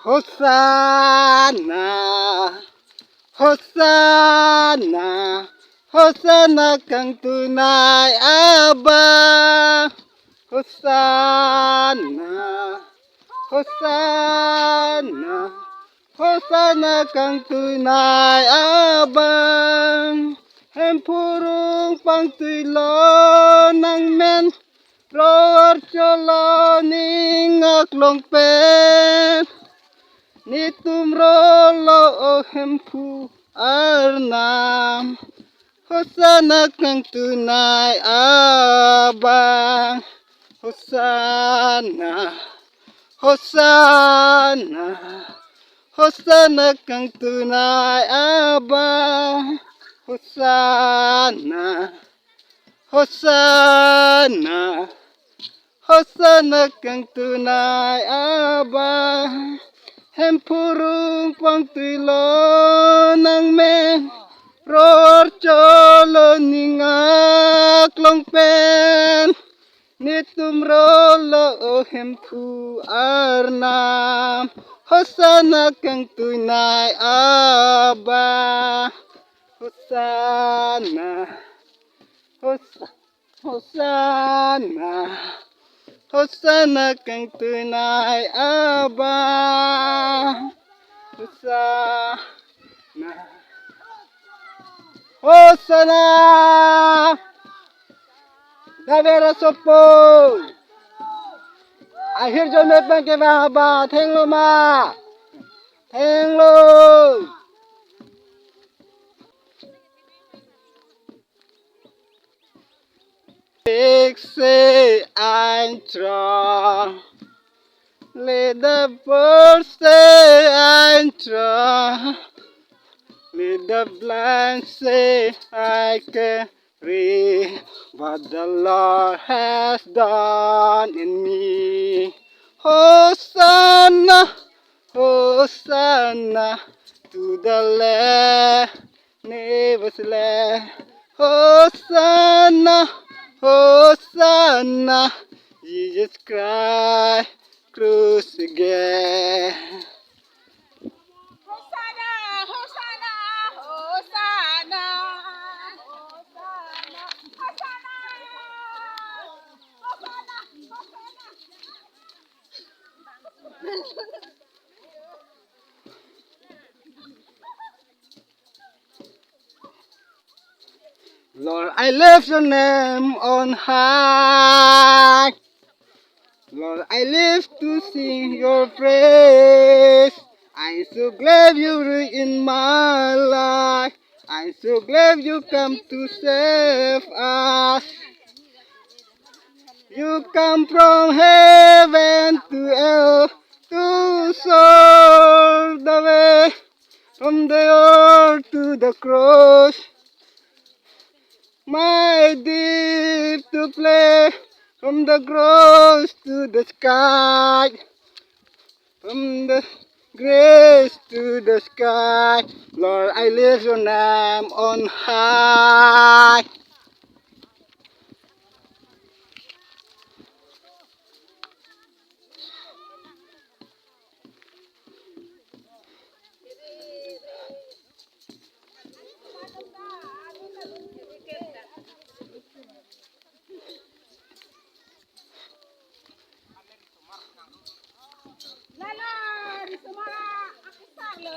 Hosanna, Hosanna, Hosanna kang tunay Aba. Hosanna, Hosanna, Hosanna kang tunay Aba. Hempurong pangtulo ng men, roar cholo ning aklongpen. Nitumrolo o hempu arnam, Hosanna kang tunay Aba. Hosanna, Hosanna, Hosanna kang tunay Aba. Hosanna, Hosanna, Hosanna kang tunay Aba. Hempurong pangtulo ng men, roar cholo ningak longpen. Nitumrolo o hempu arnam, Hosanna kang tunay Aba. Hosanna, Hosanna, Hosanna kang tunay Aba. Hosanna, Hosanna, Davera Sopo. I hear your movement give Aba. Tenglo ma, Tenglo. Ich say I'm strong. Let the birds say I'm strong. Let the blind say I can read what the Lord has done in me. Hosanna, Hosanna to the Lamb, never land. Hosanna, Hosanna, Jesus Christ, cruise again. Hosanna, Hosanna, Hosanna, Hosanna, Hosanna, Hosanna. Lord, I lift your name on high. Lord, I live to sing your praise. I'm so glad you're in my life. I'm so glad you come to save us. You come from heaven to earth to show the way from the earth to the cross. My deep to play from the cross to the sky, from the grace to the sky. Lord, I lift your name on high. Lala, di semua aku sar le.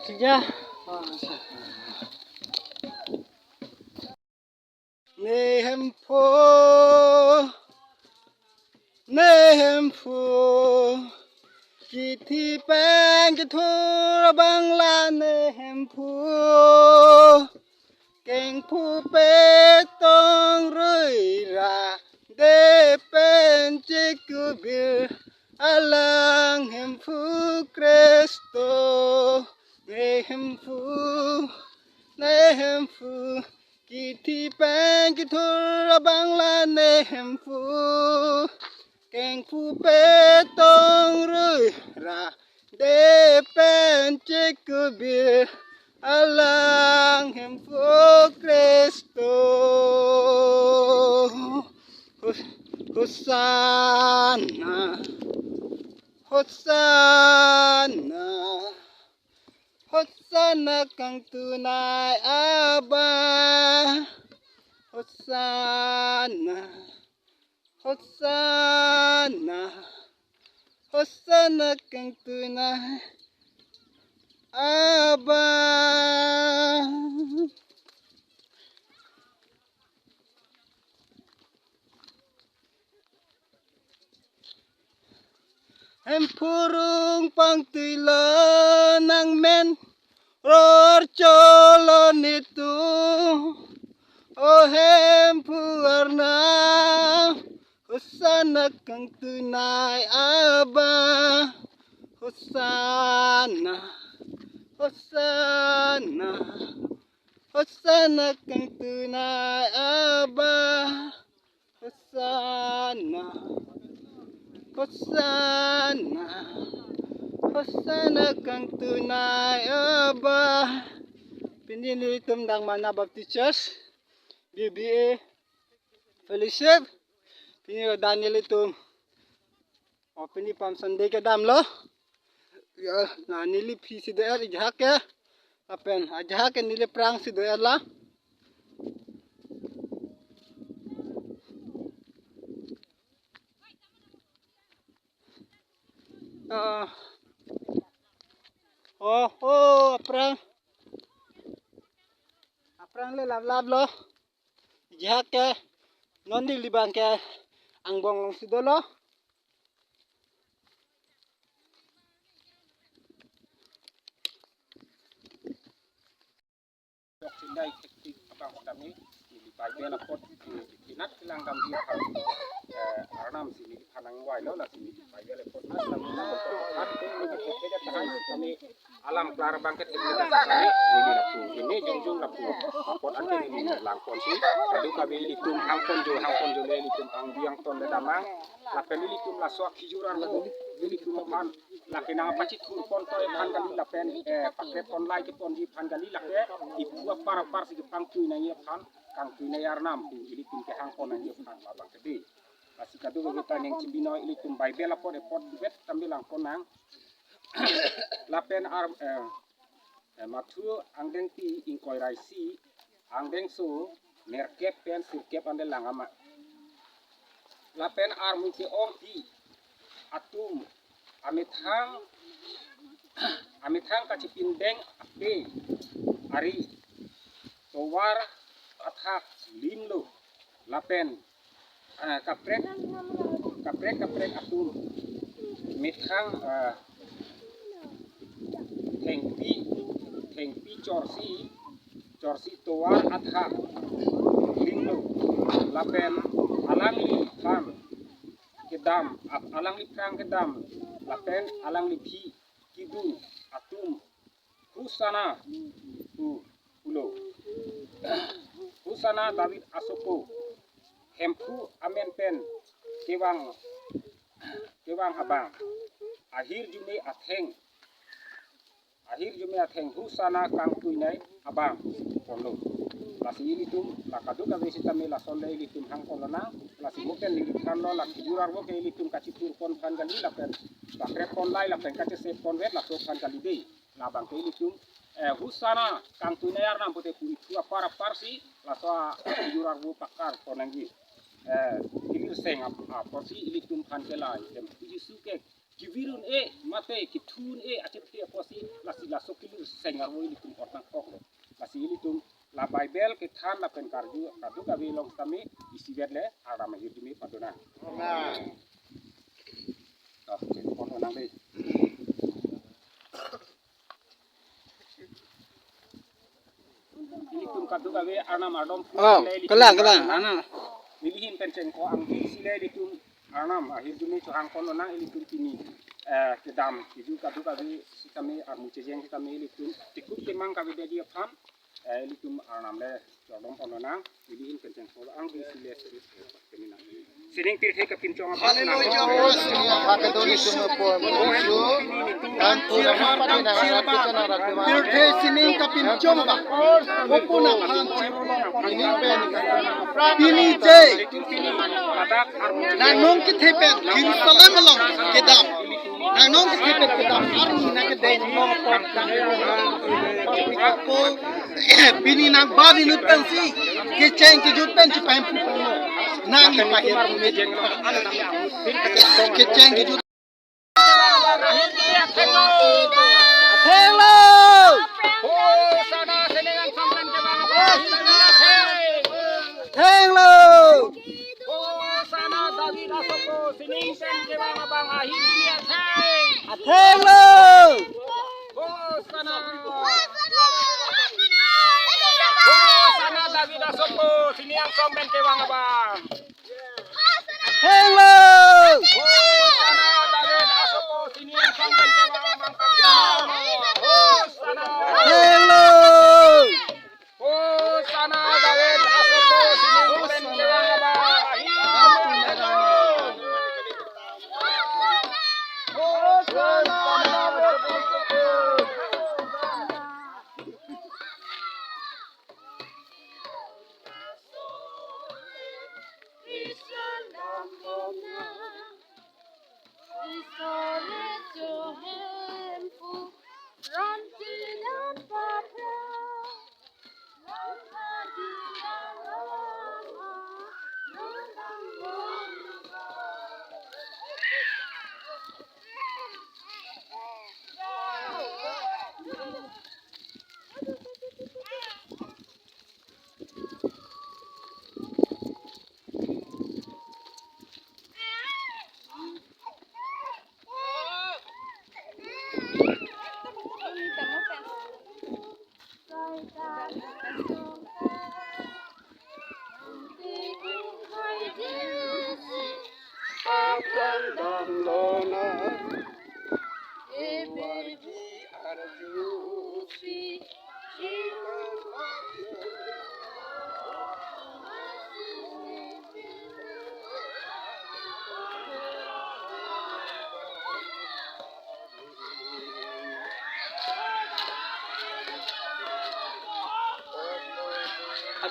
Sudah. Nehempo, Nehempo, Kiti pang ketura bangla Nehempo, Keng pu pe tong rui ra, De pen cekubir, Alang hempu Kristo, Nehempo, hemfu kiti pen kitur bangla ne hemfu keng fu pe tong rui ra de pen cekubir alang hemfu Kristo Hosanna Hosanna Hosanna kang tunay Aba Hosanna Hosanna Hosanna kang tunay Aba. Empurung pang tuilo ng men roar cholon itu oh hempuarna Hosanna kang tunay Aba Hosanna Hosanna Hosanna kang tunay Aba Hosanna Hosanna Hosanna kang tunay Aba. Pinili tumdang Mana Baptist Church BBA Fellowship pinili Daniel itum o pinipam Sunday ke damlo ya na nilip si doer ijhak ya apen ajhak nilip prang si doer la aprang le lab lo ijhak ke non di libang ke ang bong long si dolo Sindai teknik abang kami di bagian lapor kinat kilang kami aranam sini panang wai lo lah sini bagian lapor mas kami kami alam kelar bangkit ini ini jung lapu lapor ante ini langkon si kadu kami litum hangkon jo le litum ang biang ton le damang lapen litum la soak hijuran lagu litum pan lakena pacit hur konto pan kali lapen pakai online ke pon di pan kali lapen ibu para si pang tu na ye pan kang tu na yarnam tu litum ke hangkon na ye pan babang kedi kasi kadu kita neng cibino litum bible lapor report duet kami langkon nang lapen arm matu angdeng ti ingkoi raisi angdeng so merkep pen sirkep ande langama lapen arm ti om ti atum amithang kacipindeng ape ari towar athak limlo lapen kaprek atum mithang thengpi corsi towar athak limlo lapen alang li phang kedam alang li phang kedam lapen alang li phi kidu atum husana ulo husana David asoko hempu amen pen kewang abang akhir jume atheng husana kang tuinai abang kono lasi ilitum lakadu ka besita me lasonde ilitum hangkolona lasi moken ilitan lo lak jurar wo ke ilitum kacipur kon kan gali lapen bakre kon lai lapen kace se kon wet la kan gali dei labang ke ilitum husana kang tuinai arnam pote ku itu para parsi laso jurar wo pakar konangi ilir seng porsi ilitum kan kelai dem suke kivirun mate kitun acet te posi lasi laso kilir sengar wo ilitum ortang koklo lasi ilitum la Bible ke than la pen karju kadu ka bilong kami isi vedle arama hidumi padona amen kon onang dei ilitum kadu ka be anam adom kelang ana milihin penceng ko ang sile ilitum anam hidumi to hang kon onang ilitum tini kedam itu kadu ka be kami armu cejeng kami ilitum tikut kemang ka be dia pam litum arnamle jodong ponona iliin kenceng polo ang di sile seris kemina sining tirhe kapin chong Hallelujah, bos. Hakadoni sumapo. Kan pura mati na rakita na rakita. Tirthe sining kapin chomba. Opuna kan ini pen. Pini je. Nanong kithepen Jerusalem along kedam. Nanong kithepen kedam. Arni na kedai nong pot. Ako pini nang badi nupensi. Keceng kejutan cipaim pupono. Nang ipahir. Keceng kejutan. Hello. sana senengang sampan ke bang Hello. sana David asopo sining sen ke bang ahinya hey Hello. sana sana David asopo siniang sampan ke bang Hello. sana David asopo siniang sampan ke bang sana Hello. sana David asopo siniang sampan ke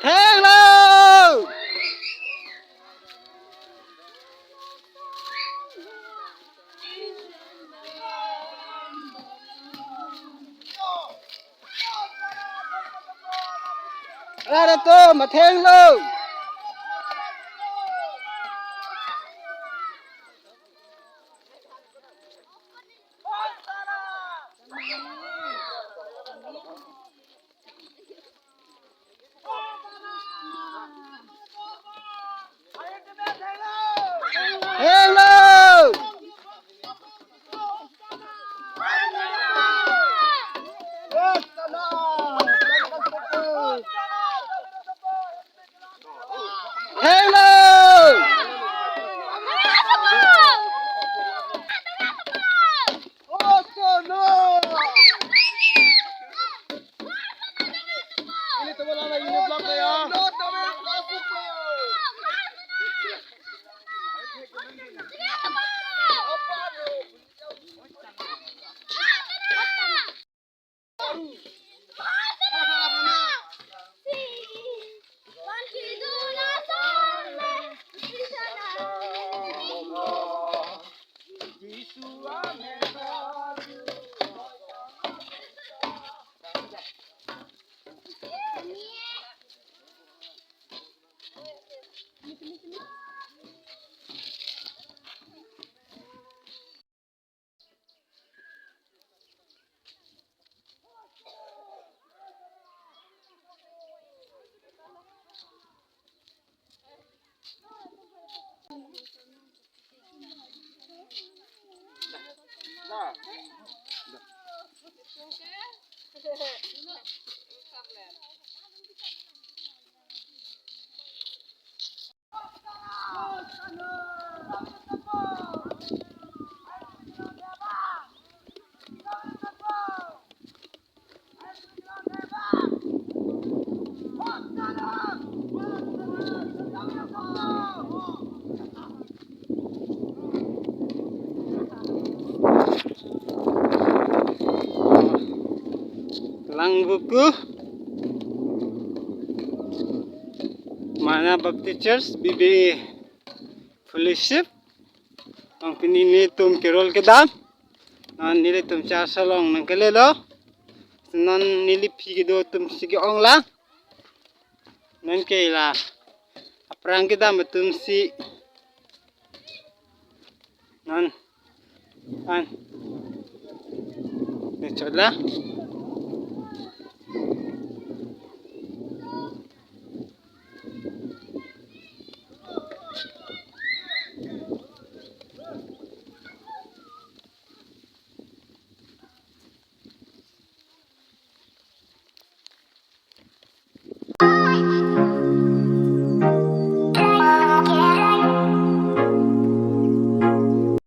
Hello. Ra to mà thèn luôn. Hello. Hello. Oh no. Ini teman anak ini blok ya. ang buku mana Baptist Church BBE Fellowship ang pininitum kirol kedam nan nilitum charsalong ng kalelo nan nilipi gido tum sige ong lang nan kaila aprang kedam tum si nan an ne chodla